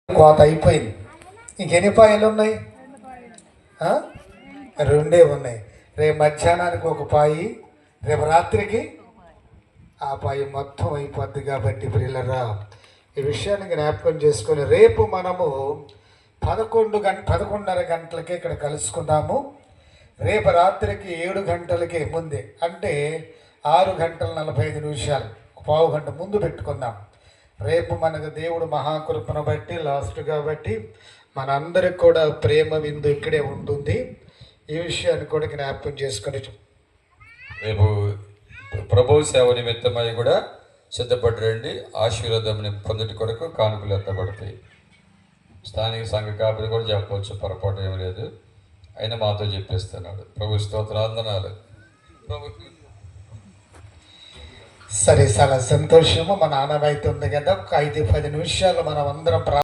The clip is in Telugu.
కోత అయిపోయింది. ఇంకెన్ని పాయలు ఉన్నాయి? రెండే ఉన్నాయి. రేపు మధ్యాహ్నానికి ఒక పాయి, రేపు రాత్రికి ఆ పాయి మొత్తం అయిపోద్ది. కాబట్టి ప్రియులరా, ఈ విషయాన్ని జ్ఞాపకం చేసుకొని రేపు మనము 11:30 గంటలకి ఇక్కడ కలుసుకుందాము. రేపు రాత్రికి 7 గంటలకి ముందే, అంటే 6:45, పావు గంట ముందు పెట్టుకుందాం. రేపు మనకు దేవుడు మహాకృపను బట్టి లాస్ట్ కాబట్టి మనందరికి కూడా ప్రేమ విందు ఇక్కడే ఉంటుంది. ఈ విషయాన్ని కూడా జ్ఞాపకం చేసుకుని రేపు ప్రభు సేవ నిమిత్తమై కూడా సిద్ధపడి రండి. ఆశీర్వాదం పొందటి కొరకు కానుకలు ఎత్తబడతాయి. స్థానిక సంఘ కాపురి కూడా చెప్పవచ్చు, పొరపాటు ఏమి లేదు. అయినా మాతో చెప్పేస్తున్నాడు. ప్రభు స్తోత్రాందనాలు. సరే, చాలా సంతోషము. మన ఆనవాయితీ ఉంది కదా, ఒక 5-10 నిమిషాలు మనం అందరం